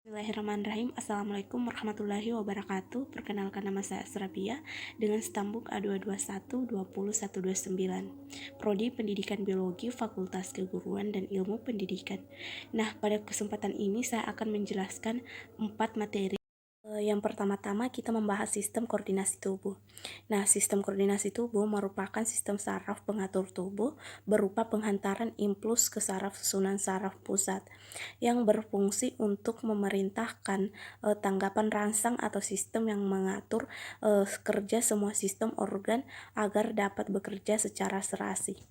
Bismillahirrahmanirrahim. Assalamualaikum warahmatullahi wabarakatuh. Perkenalkan, nama saya Asrabia dengan stambuk A221-20129, Prodi Pendidikan Biologi, Fakultas Keguruan dan Ilmu Pendidikan. Nah, pada kesempatan ini saya akan menjelaskan 4 materi. Yang pertama-tama kita membahas sistem koordinasi tubuh. Nah, sistem koordinasi tubuh merupakan sistem saraf pengatur tubuh berupa penghantaran impuls ke saraf susunan saraf pusat yang berfungsi untuk memerintahkan tanggapan rangsang atau sistem yang mengatur kerja semua sistem organ agar dapat bekerja secara serasi.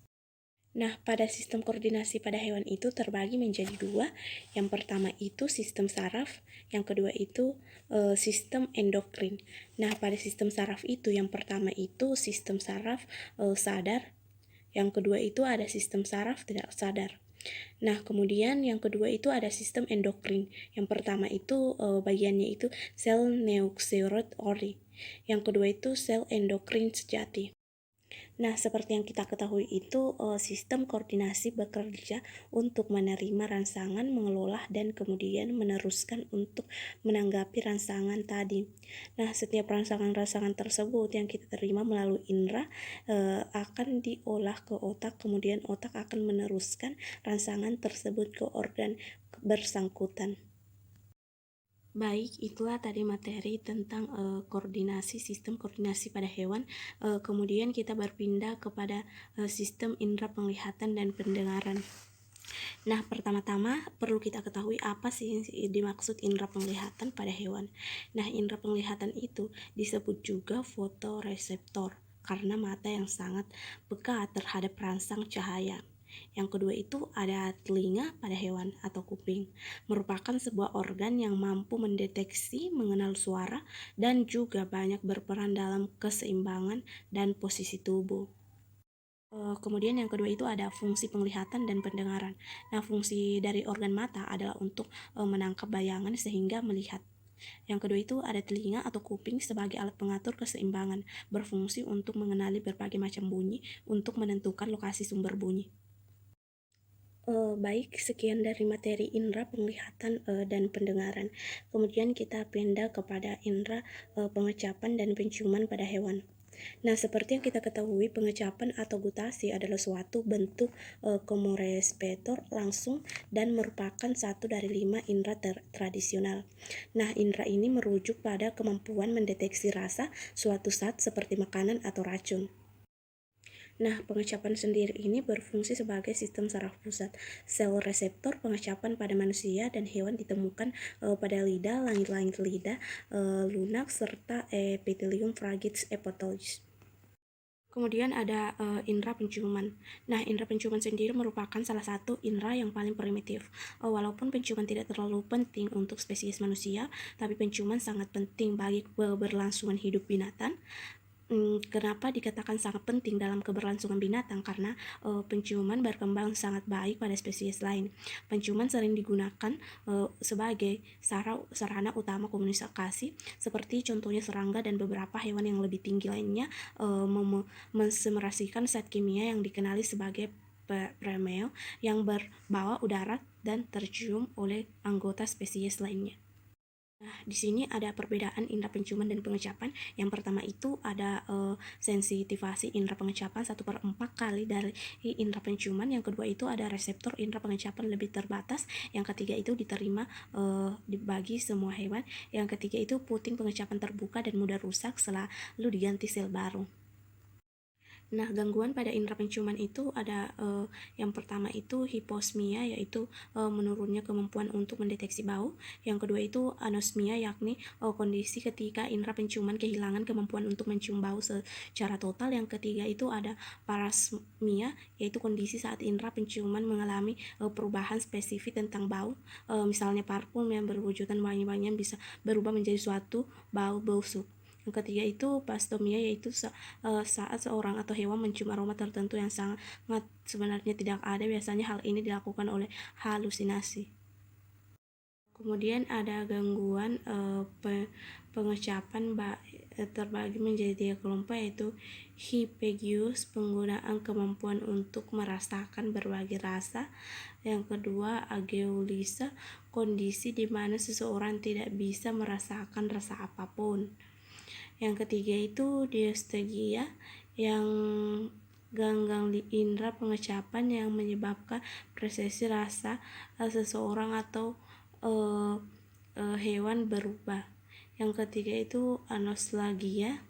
Nah, pada sistem koordinasi pada hewan itu terbagi menjadi dua. Yang pertama itu sistem saraf, yang kedua itu sistem endokrin. Nah, pada sistem saraf itu yang pertama itu sistem saraf sadar, yang kedua itu ada sistem saraf tidak sadar. Nah, kemudian yang kedua itu ada sistem endokrin. Yang pertama itu bagiannya itu sel neoxeroid ori. Yang kedua itu sel endokrin sejati. Nah, seperti yang kita ketahui itu sistem koordinasi bekerja untuk menerima rangsangan, mengelola, dan kemudian meneruskan untuk menanggapi rangsangan tadi. Nah, setiap rangsangan-rangsangan tersebut yang kita terima melalui indera akan diolah ke otak, kemudian otak akan meneruskan rangsangan tersebut ke organ bersangkutan. Baik, itulah tadi materi tentang koordinasi, sistem koordinasi pada hewan. Kemudian kita berpindah kepada sistem indera penglihatan dan pendengaran. Nah, pertama-tama perlu kita ketahui apa sih yang dimaksud indera penglihatan pada hewan. Nah, indera penglihatan itu disebut juga fotoreseptor karena mata yang sangat peka terhadap rangsang cahaya. Yang kedua itu ada telinga pada hewan atau kuping, merupakan sebuah organ yang mampu mendeteksi, mengenal suara, dan juga banyak berperan dalam keseimbangan dan posisi tubuh. Kemudian yang kedua itu ada fungsi penglihatan dan pendengaran. Nah, fungsi dari organ mata adalah untuk menangkap bayangan sehingga melihat. Yang kedua itu ada telinga atau kuping sebagai alat pengatur keseimbangan, berfungsi untuk mengenali berbagai macam bunyi untuk menentukan lokasi sumber bunyi. Baik, sekian dari materi indera penglihatan dan pendengaran. Kemudian kita pindah kepada indera pengecapan dan penciuman pada hewan. Nah, seperti yang kita ketahui, pengecapan atau gutasi adalah suatu bentuk kemoreseptor langsung dan merupakan satu dari 5 indera tradisional. Nah, indera ini merujuk pada kemampuan mendeteksi rasa suatu zat seperti makanan atau racun. Nah, pengecapan sendiri ini berfungsi sebagai sistem saraf pusat. Sel reseptor pengecapan pada manusia dan hewan ditemukan pada lidah, langit-langit lidah, lunak, serta epithelium fragis epitheliosus. Kemudian ada indera penciuman. Nah, indera penciuman sendiri merupakan salah satu indera yang paling primitif. Walaupun penciuman tidak terlalu penting untuk spesies manusia, tapi penciuman sangat penting bagi keberlangsungan hidup binatang. Kenapa dikatakan sangat penting dalam keberlangsungan binatang? Karena penciuman berkembang sangat baik pada spesies lain. Penciuman sering digunakan sebagai sarana utama komunikasi, seperti contohnya serangga dan beberapa hewan yang lebih tinggi lainnya mensimulasikan zat kimia yang dikenali sebagai pheromone yang berbawa udara dan tercium oleh anggota spesies lainnya. Nah, di sini ada perbedaan indera penciuman dan pengecapan. Yang pertama itu ada sensitivasi indera pengecapan 1/4 kali dari indera penciuman. Yang kedua itu ada reseptor indera pengecapan lebih terbatas. Yang ketiga itu diterima dibagi semua hewan. Yang ketiga itu puting pengecapan terbuka dan mudah rusak selalu diganti sel baru. Nah, gangguan pada indera penciuman itu ada yang pertama itu hiposmia, yaitu menurunnya kemampuan untuk mendeteksi bau. Yang kedua itu anosmia, yakni kondisi ketika indera penciuman kehilangan kemampuan untuk mencium bau secara total. Yang ketiga itu ada parasmia, yaitu kondisi saat indera penciuman mengalami perubahan spesifik tentang bau. Misalnya parfum yang berwujudan wangi-wangian bisa berubah menjadi suatu bau busuk. Yang ketiga itu pastomia, yaitu saat seorang atau hewan mencium aroma tertentu yang sangat sebenarnya tidak ada. Biasanya hal ini dilakukan oleh halusinasi. Kemudian ada gangguan pengecapan terbagi menjadi 3 kelompok, yaitu hyphagius, penggunaan kemampuan untuk merasakan berbagai rasa. Yang kedua ageulisa, kondisi di mana seseorang tidak bisa merasakan rasa apapun. Yang ketiga itu diestegia, yang ganggang indera pengecapan yang menyebabkan persepsi rasa seseorang atau hewan berubah. Yang ketiga itu anostalgia.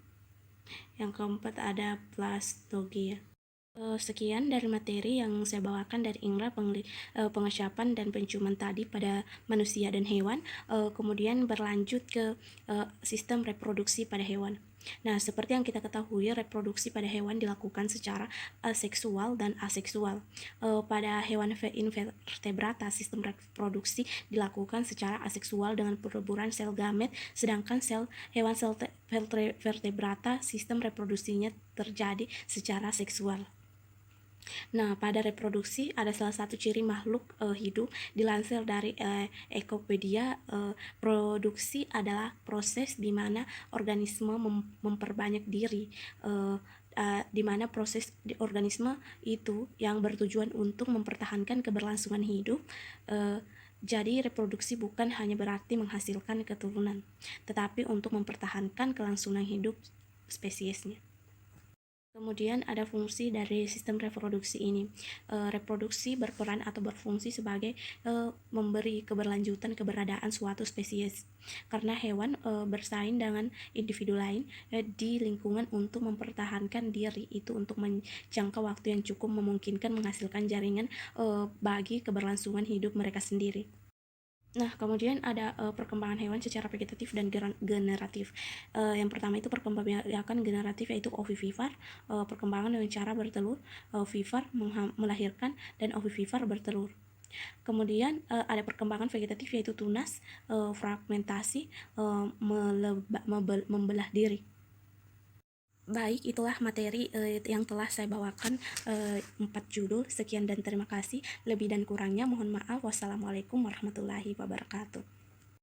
Yang keempat ada plasstogia. Sekian dari materi yang saya bawakan dari indera pengecapan dan penciuman tadi pada manusia dan hewan, kemudian berlanjut ke sistem reproduksi pada hewan. Nah, seperti yang kita ketahui, reproduksi pada hewan dilakukan secara seksual dan aseksual. Pada hewan invertebrata, sistem reproduksi dilakukan secara aseksual dengan peleburan sel gamet, sedangkan hewan vertebrata sistem reproduksinya terjadi secara seksual. Nah, pada reproduksi ada salah satu ciri makhluk hidup. Dilansir dari Ekopedia, produksi adalah proses di mana organisme memperbanyak diri, di mana proses di organisme itu yang bertujuan untuk mempertahankan keberlangsungan hidup. Jadi reproduksi bukan hanya berarti menghasilkan keturunan, tetapi untuk mempertahankan kelangsungan hidup spesiesnya. Kemudian ada fungsi dari sistem reproduksi ini. Reproduksi berperan atau berfungsi sebagai memberi keberlanjutan keberadaan suatu spesies. Karena hewan bersaing dengan individu lain di lingkungan untuk mempertahankan diri itu untuk menjangka waktu yang cukup memungkinkan menghasilkan jaringan bagi keberlangsungan hidup mereka sendiri. Nah, kemudian ada perkembangan hewan secara vegetatif dan generatif. Yang pertama itu perkembangan generatif, yaitu ovivivir, perkembangan dengan cara bertelur, vivir melahirkan, dan ovivivir bertelur. Kemudian ada perkembangan vegetatif, yaitu tunas, fragmentasi, membelah diri. Baik, itulah materi yang telah saya bawakan, 4 judul. Sekian dan terima kasih. Lebih dan kurangnya mohon maaf. Wassalamualaikum warahmatullahi wabarakatuh.